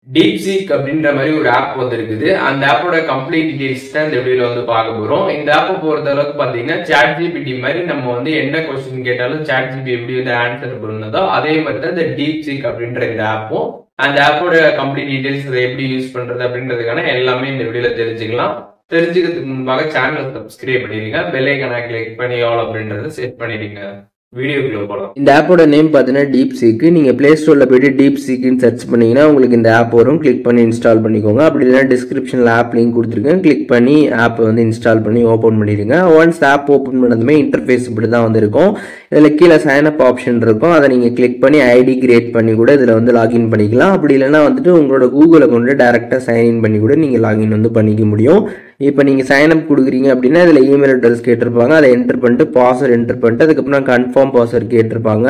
DeepSeek அப்படின்ற மாதிரி ஒரு ஆப் வந்துருக்குது. அந்த ஆப்போட கம்ப்ளீட் டீடைல்ஸ் தான் இந்த வீடியோல வந்து பார்க்க போறோம். இந்த ஆப்பை பொறுத்த அளவுக்கு பாத்தீங்கன்னா ChatGPT மாதிரி நம்ம வந்து என்ன கொஸ்டின் கேட்டாலும் ChatGPT எப்படி வந்து ஆன்சர் பண்ணுதோ அதே மாதிரி தான் இந்த டீப்சீக் அப்படின்ற இந்த ஆப்பும். அந்த ஆப்போட கம்ப்ளீட் டீடைல்ஸ் அதை எப்படி யூஸ் பண்றது அப்படின்றதுக்கான எல்லாமே இந்த வீடியோல தெரிஞ்சுக்கலாம். தெரிஞ்சுக்கிறதுக்கு முன்பாக சேனலை சப்ஸ்கிரைப் பண்ணிடுங்க, பெல் ஐகானை கிளிக் பண்ணி ஆல் அப்படின்றத செட் பண்ணிடுங்க. வீடியோக்குள்ள போகலாம். இந்த ஆப்போட நேம் பார்த்தீங்கன்னா டீப்சீக். நீங்கள் ப்ளே ஸ்டோரில் போய்ட்டு டீப்சீக்னு சர்ச் பண்ணிங்கன்னா உங்களுக்கு இந்த ஆப் வரும். கிளிக் பண்ணி இன்ஸ்டால் பண்ணிக்கோங்க. அப்படி இல்லைனா டிஸ்கிரிப்ஷனில் ஆப் லிங்க் கொடுத்துருக்கேன். கிளிக் பண்ணி ஆப்பை வந்து இன்ஸ்டால் பண்ணி ஓப்பன் பண்ணிடுங்க. ஒன்ஸ் ஆப் ஓப்பன் பண்ணதுமே இன்டர்ஃபேஸ் இப்படி தான் வந்திருக்கும். இதில் கீழே சைன் அப் ஆப்ஷன் இருக்கும். அதை நீங்கள் கிளிக் பண்ணி ஐடி கிரியேட் பண்ணி கூட இதில் வந்து லாகின் பண்ணிக்கலாம். அப்படி இல்லைனா வந்துட்டு உங்களோட கூகுள் அக்கௌண்ட்டை டேரெக்டாக சைன்இன் பண்ணி கூட நீங்கள் லாகின் வந்து பண்ணிக்க முடியும். இப்போ நீங்கள் சைன் அப் கொடுக்குறீங்க அப்படின்னா இதில் இமெயில் அட்ரஸ் கேட்டிருப்பாங்க. அதை என்டர் பண்ணிட்டு பாஸ்வேர்டு என்டர் பண்ணிட்டு அதுக்கப்புறம் கன்ஃபார்ம் பாஸ்வேர்டு கேட்டிருப்பாங்க.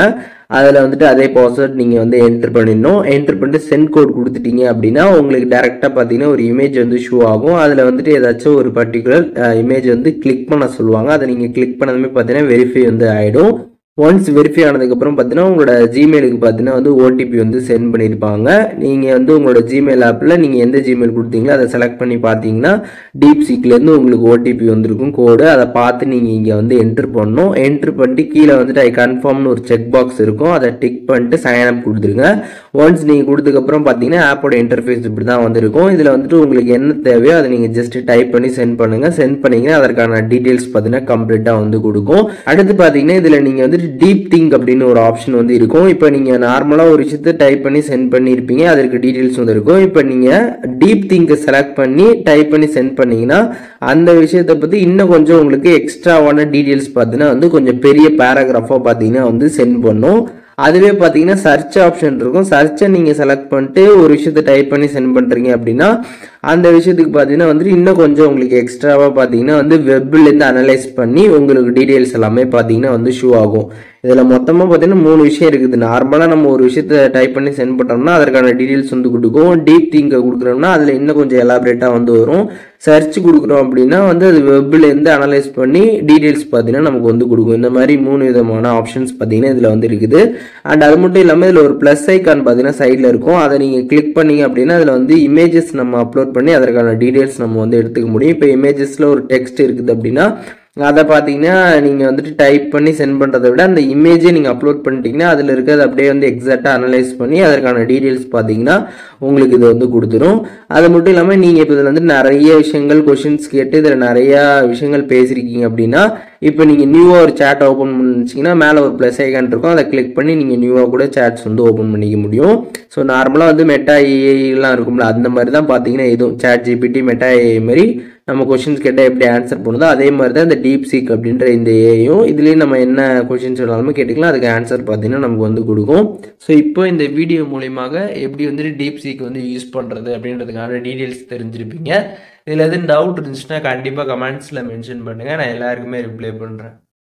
அதில் வந்துட்டு அதே பாஸ்வேர்ட் நீங்கள் வந்து என்டர் பண்ணிடணும். என்டர் பண்ணிட்டு சென்ட் கோட் கொடுத்துட்டீங்க அப்படின்னா உங்களுக்கு டேரெக்டாக பார்த்தீங்கன்னா ஒரு இமேஜ் வந்து ஷோ ஆகும். அதில் வந்துட்டு ஏதாச்சும் ஒரு பர்டிகுலர் இமேஜ் வந்து கிளிக் பண்ண சொல்லுவாங்க. அதை நீங்கள் கிளிக் பண்ணதுமே பார்த்தீங்கன்னா வெரிஃபை வந்து ஆகிடும். ஒன்ஸ் வெரிஃபை ஆனதுக்கப்புறம் பார்த்தீங்கன்னா உங்களோட ஜிமெயிலுக்கு பார்த்தீங்கன்னா வந்து ஓடிபி வந்து சென்ட் பண்ணியிருப்பாங்க. நீங்கள் வந்து உங்களோட ஜிமெயில் ஆப்பில் நீங்கள் எந்த ஜிமெயில் கொடுத்தீங்களோ அதை செலக்ட் பண்ணி பார்த்தீங்கன்னா டீப்சீக்லேருந்து உங்களுக்கு ஓடிபி வந்திருக்கும் கோடு. அதை பார்த்து நீங்கள் இங்கே வந்து என்ட்ரு பண்ணணும். என்ட்ரு பண்ணிட்டு கீழே வந்துட்டு ஐ கன்ஃபார்ம்னு ஒரு செக் பாக்ஸ் இருக்கும். அதை டிக் பண்ணிட்டு சைன் அப் கொடுத்துருங்க. ஒன்ஸ் நீங்கள் கொடுத்ததுக்கப்புறம் பார்த்தீங்கன்னா ஆப்போட இன்டர்ஃபேஸ் இப்படி தான் வந்திருக்கும். இதில் வந்துட்டு உங்களுக்கு என்ன தேவையோ அதை நீங்கள் ஜஸ்ட் டைப் பண்ணி சென்ட் பண்ணுங்கள். சென்ட் பண்ணிங்கன்னா அதற்கான டீட்டெயில்ஸ் பார்த்தீங்கன்னா கம்ப்ளீட்டாக வந்து கொடுக்கும். அடுத்து பார்த்தீங்கன்னா இதில் நீங்கள் வந்து டீப் திங்க் அப்படின்னு ஒரு ஆப்ஷன் வந்து இருக்கும். இப்போ நீங்கள் நார்மலாக ஒரு விஷயத்தை டைப் பண்ணி சென்ட் பண்ணியிருப்பீங்க, அதற்கு டீட்டெயில்ஸ் வந்து இருக்கும். இப்போ நீங்கள் டீப் திங்கை செலக்ட் பண்ணி டைப் பண்ணி சென்ட் பண்ணீங்கன்னா அந்த விஷயத்தை பற்றி இன்னும் கொஞ்சம் உங்களுக்கு எக்ஸ்ட்ராவான டீட்டெயில்ஸ் பார்த்தீங்கன்னா வந்து கொஞ்சம் பெரிய பேராகிராஃபாக பார்த்தீங்கன்னா வந்து சென்ட் பண்ணும். அதுவே பார்த்தீங்கன்னா சர்ச் ஆப்ஷன் இருக்கும். சர்ச்சை நீங்கள் செலக்ட் பண்ணிட்டு ஒரு விஷயத்தை டைப் பண்ணி சென்ட் பண்ணுறீங்க அப்படின்னா அந்த விஷயத்துக்கு பார்த்தீங்கன்னா வந்துட்டு இன்னும் கொஞ்சம் உங்களுக்கு எக்ஸ்ட்ராவாக பார்த்தீங்கன்னா வந்து வெப்லேருந்து அனலைஸ் பண்ணி உங்களுக்கு டீட்டெயில்ஸ் எல்லாமே பார்த்தீங்கன்னா வந்து ஷோ ஆகும். இதில் மொத்தமாக பார்த்தீங்கன்னா 3 விஷயம் இருக்குது. நார்மலாக நம்ம ஒரு விஷயத்தை டைப் பண்ணி சென்ட் பண்ணுறோம்னா அதற்கான டீட்டெயில்ஸ் வந்து கொடுக்கும். டீப் திங்கை கொடுக்குறோம்னா அதில் இன்னும் கொஞ்சம் எலாபரேட்டாக வந்து வரும். சர்ச் கொடுக்குறோம் அப்படின்னா வந்து அது வெப்லேருந்து அனலைஸ் பண்ணி டீட்டெயில்ஸ் பார்த்தீங்கன்னா நமக்கு வந்து கொடுக்கும். இந்த மாதிரி 3 விதமான ஆப்ஷன்ஸ் பார்த்தீங்கன்னா இதில் வந்து இருக்குது. அண்ட் அது மட்டும் இல்லாமல் இதில் ஒரு ப்ளஸ் ஐக்கான் பார்த்தீங்கன்னா சைடில் இருக்கும். அதை நீங்கள் கிளிக் பண்ணீங்க அப்படின்னா அதில் வந்து இமேஜஸ் நம்ம அப்லோட் பண்ணி அதற்கான டீட்டெயில்ஸ் நம்ம வந்து எடுத்துக்க முடியும். இப்போ இமேஜஸில் ஒரு டெக்ஸ்ட் இருக்குது அப்படின்னா அதை பார்த்தீங்கன்னா நீங்கள் வந்துட்டு டைப் பண்ணி சென்ட் பண்ணுறதை விட அந்த இமேஜை நீங்கள் அப்லோட் பண்ணிட்டீங்கன்னா அதில் இருக்கிறது அப்படியே வந்து எக்ஸாக்டாக அனலைஸ் பண்ணி அதற்கான டீட்டெயில்ஸ் பார்த்தீங்கன்னா உங்களுக்கு இது வந்து கொடுத்துரும். அது மட்டும் இல்லாமல் நீங்கள் இப்போ இதில் வந்து நிறைய விஷயங்கள் கொஷின்ஸ் கேட்டு இதில் நிறையா விஷயங்கள் பேசியிருக்கீங்க அப்படின்னா இப்போ நீங்கள் நியூவாக ஒரு சேட் ஓப்பன் பண்ணிச்சிங்கன்னா மேலே ஒரு ப்ளஸ் ஐகான் இருக்கும். அதை கிளிக் பண்ணி நீங்கள் நியூவாக கூட சேட்ஸ் வந்து ஓப்பன் பண்ணிக்க முடியும். ஸோ நார்மலாக வந்து மெட்டா ஏஐலாம் இருக்கும்ல அந்த மாதிரி தான் பார்த்தீங்கன்னா இதுவும் ChatGPT மெட்டா ஏஐ மாதிரி நம்ம கொஷின்ஸ் கேட்டால் எப்படி ஆன்சர் பண்ணுதோ அதே மாதிரி தான் இந்த டீப்சீக் அப்படின்ற இந்த ஏஐயும். இதுலேயும் நம்ம என்ன கொஷின்ஸ் வேணாலுமே கேட்டுக்கலாம், அதுக்கு ஆன்சர் பார்த்தீங்கன்னா நமக்கு வந்து கொடுக்கும். ஸோ இப்போ இந்த வீடியோ மூலியமாக எப்படி வந்துட்டு டீப்சீக் வந்து யூஸ் பண்ணுறது அப்படின்றதுக்கான டீட்டெயில்ஸ் தெரிஞ்சிருப்பீங்க. இதில் எதுவும் டவுட் இருந்துச்சுன்னா கண்டிப்பாக கமெண்ட்ஸில் மென்ஷன் பண்ணுங்கள், நான் எல்லாருக்குமே ரிப்ளை பண்ணுறேன்.